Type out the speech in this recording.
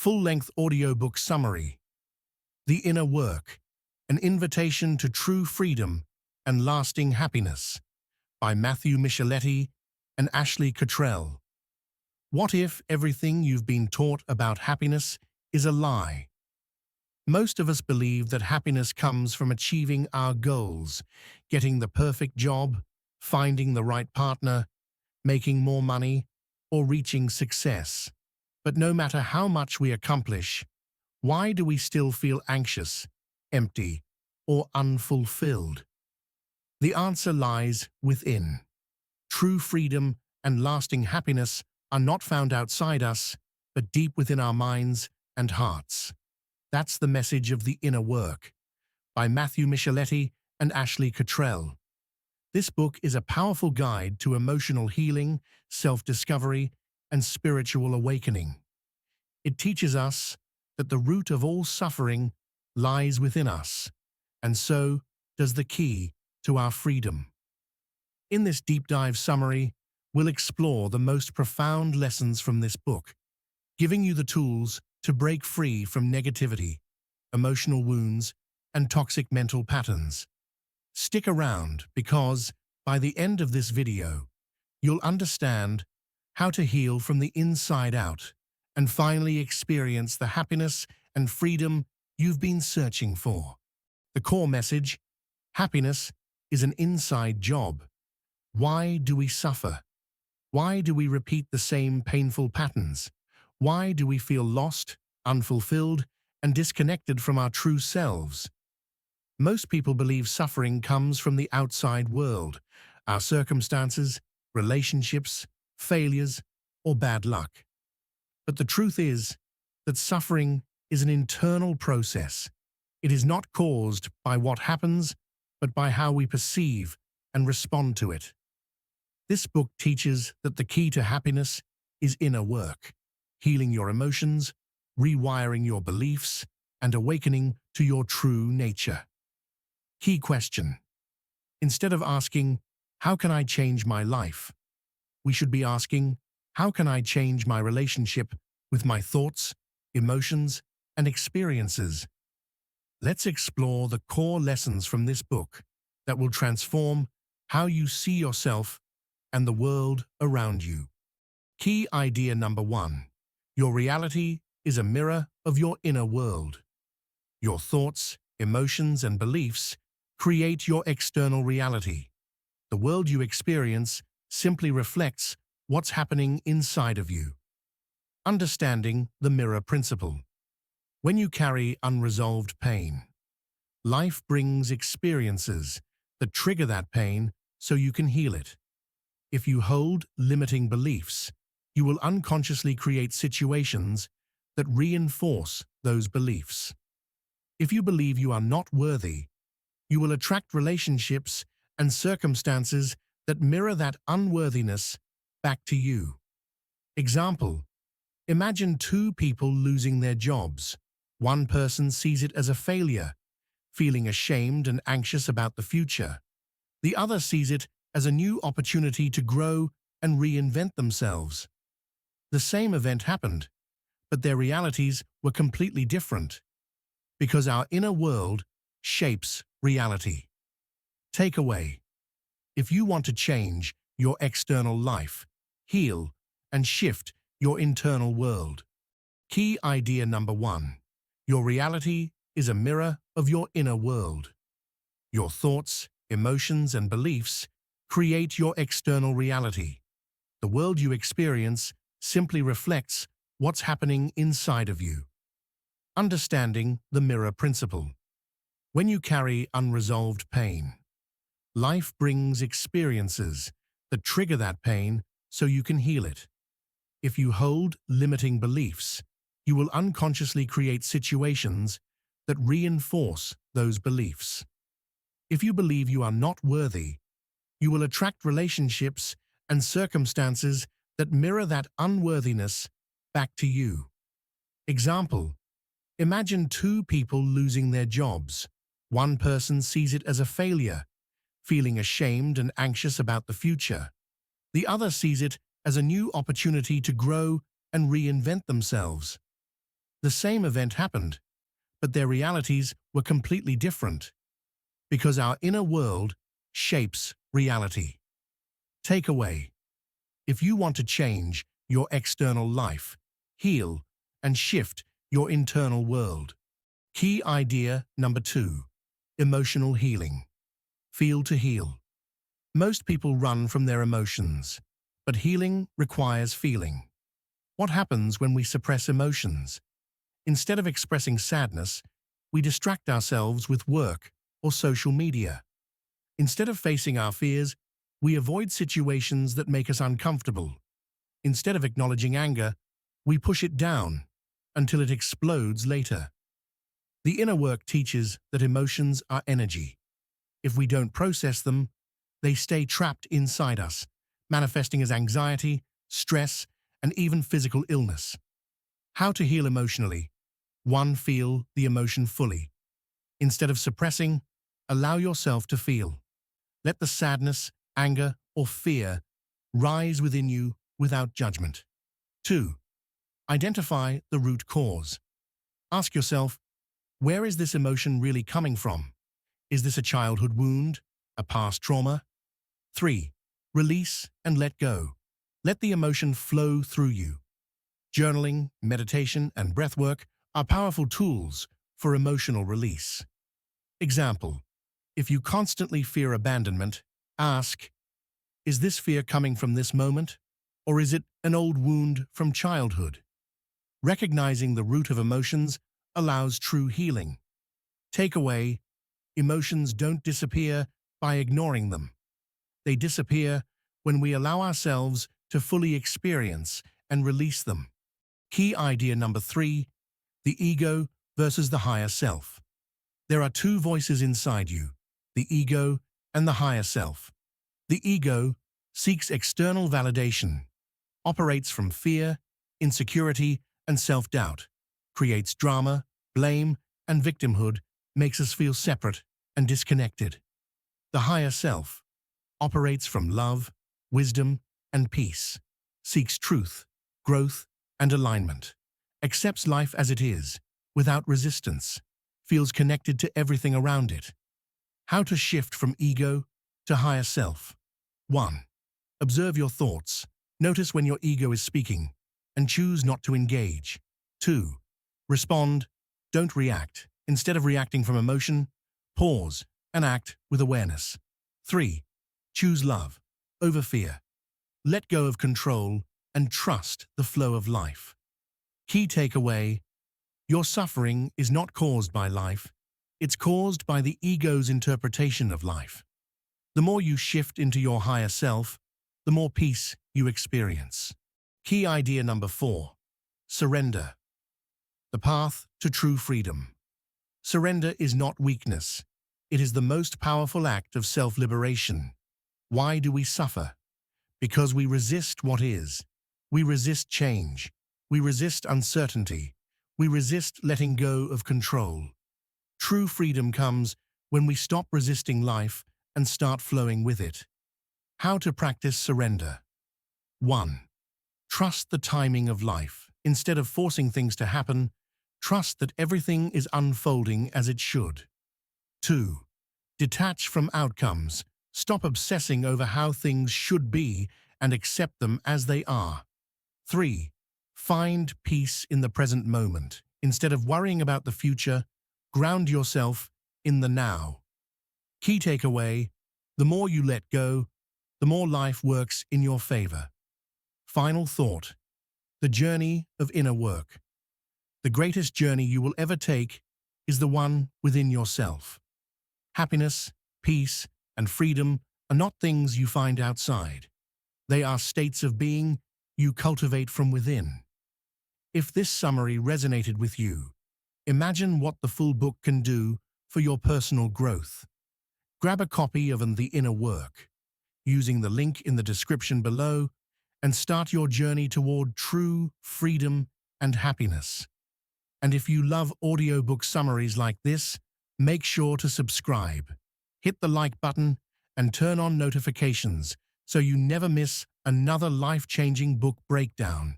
full-length audiobook summary, The Inner Work, An Invitation to True Freedom and Lasting Happiness, by Mathew Micheletti and Ashley Cottrell. What if everything you've been taught about happiness is a lie? Most of us believe that happiness comes from achieving our goals, getting the perfect job, finding the right partner, making more money, or reaching success. But no matter how much we accomplish, why do we still feel anxious, empty, or unfulfilled? The answer lies within. True freedom and lasting happiness are not found outside us, but deep within our minds and hearts. That's the message of The Inner Work, by Mathew Micheletti and Ashley Cottrell. This book is a powerful guide to emotional healing, self-discovery, and spiritual awakening. It teaches us that the root of all suffering lies within us, and so does the key to our freedom. In this deep dive summary, we'll explore the most profound lessons from this book, giving you the tools to break free from negativity, emotional wounds, and toxic mental patterns. Stick around because, by the end of this video, you'll understand how to heal from the inside out and finally experience the happiness and freedom you've been searching for. The core message: happiness is an inside job. Why do we suffer? Why do we repeat the same painful patterns? Why do we feel lost, unfulfilled, and disconnected from our true selves? Most people believe suffering comes from the outside world, our circumstances, relationships, failures, or bad luck. But the truth is that suffering is an internal process. It is not caused by what happens, but by how we perceive and respond to it. This book teaches that the key to happiness is inner work, healing your emotions, rewiring your beliefs, and awakening to your true nature. Key question: instead of asking, "How can I change my life?" we should be asking, "How can I change my relationship with my thoughts, emotions, and experiences?" Let's explore the core lessons from this book that will transform how you see yourself and the world around you. Key idea number 1. Your reality is a mirror of your inner world. Your thoughts, emotions, and beliefs create your external reality. The world you experience simply reflects what's happening inside of you. Understanding the mirror principle. When you carry unresolved pain, life brings experiences that trigger that pain so you can heal it. If you hold limiting beliefs, you will unconsciously create situations that reinforce those beliefs. If you believe you are not worthy, you will attract relationships and circumstances that mirror that unworthiness back to you. Example: imagine two people losing their jobs. One person sees it as a failure, feeling ashamed and anxious about the future. The other sees it as a new opportunity to grow and reinvent themselves. The same event happened, but their realities were completely different, because our inner world shapes reality. Takeaway: if you want to change your external life, heal, and shift your internal world. Key idea number 1. Your reality is a mirror of your inner world. Your thoughts, emotions, and beliefs create your external reality. The world you experience simply reflects what's happening inside of you. Understanding the mirror principle. When you carry unresolved pain, life brings experiences that trigger that pain so you can heal it. If you hold limiting beliefs, you will unconsciously create situations that reinforce those beliefs. If you believe you are not worthy, you will attract relationships and circumstances that mirror that unworthiness back to you. Example: imagine two people losing their jobs. One person sees it as a failure, feeling ashamed and anxious about the future. The other sees it as a new opportunity to grow and reinvent themselves. The same event happened, but their realities were completely different, because our inner world shapes reality. Takeaway: if you want to change your external life, heal, and shift your internal world. Key idea number 2. Emotional healing. Feel to heal. Most people run from their emotions, but healing requires feeling. What happens when we suppress emotions? Instead of expressing sadness, we distract ourselves with work or social media. Instead of facing our fears, we avoid situations that make us uncomfortable. Instead of acknowledging anger, we push it down until it explodes later. The inner work teaches that emotions are energy. If we don't process them, they stay trapped inside us, manifesting as anxiety, stress, and even physical illness. How to heal emotionally? 1. Feel the emotion fully. Instead of suppressing, allow yourself to feel. Let the sadness, anger, or fear rise within you without judgment. 2. Identify the root cause. Ask yourself, where is this emotion really coming from? Is this a childhood wound, a past trauma? 3. Release and let go. Let the emotion flow through you. Journaling, meditation, and breathwork are powerful tools for emotional release. Example: if you constantly fear abandonment, ask, is this fear coming from this moment, or is it an old wound from childhood? Recognizing the root of emotions allows true healing. Takeaway: emotions don't disappear by ignoring them. They disappear when we allow ourselves to fully experience and release them. Key idea number 3. The ego versus the higher self. There are two voices inside you, the ego and the higher self. The ego seeks external validation, operates from fear, insecurity, and self-doubt, creates drama, blame, and victimhood, makes us feel separate and disconnected. The higher self operates from love, wisdom, and peace, seeks truth, growth, and alignment, accepts life as it is, without resistance, feels connected to everything around it. How to shift from ego to higher self. 1. Observe your thoughts. Notice when your ego is speaking, and choose not to engage. 2. Respond. Don't react. Instead of reacting from emotion, pause and act with awareness. 3. Choose love over fear. Let go of control and trust the flow of life. Key takeaway: your suffering is not caused by life, it's caused by the ego's interpretation of life. The more you shift into your higher self, the more peace you experience. Key idea number 4. Surrender. The path to true freedom. Surrender is not weakness. It is the most powerful act of self-liberation. Why do we suffer? Because we resist what is. We resist change. We resist uncertainty. We resist letting go of control. True freedom comes when we stop resisting life and start flowing with it. How to practice surrender. 1. Trust the timing of life. Instead of forcing things to happen, trust that everything is unfolding as it should. 2. Detach from outcomes. Stop obsessing over how things should be and accept them as they are. 3. Find peace in the present moment. Instead of worrying about the future, ground yourself in the now. Key takeaway: the more you let go, the more life works in your favor. Final thought: the journey of inner work. The greatest journey you will ever take is the one within yourself. Happiness, peace, and freedom are not things you find outside. They are states of being you cultivate from within. If this summary resonated with you, imagine what the full book can do for your personal growth. Grab a copy of The Inner Work, using the link in the description below, and start your journey toward true freedom and happiness. And if you love audiobook summaries like this, make sure to subscribe, hit the like button, and turn on notifications so you never miss another life-changing book breakdown.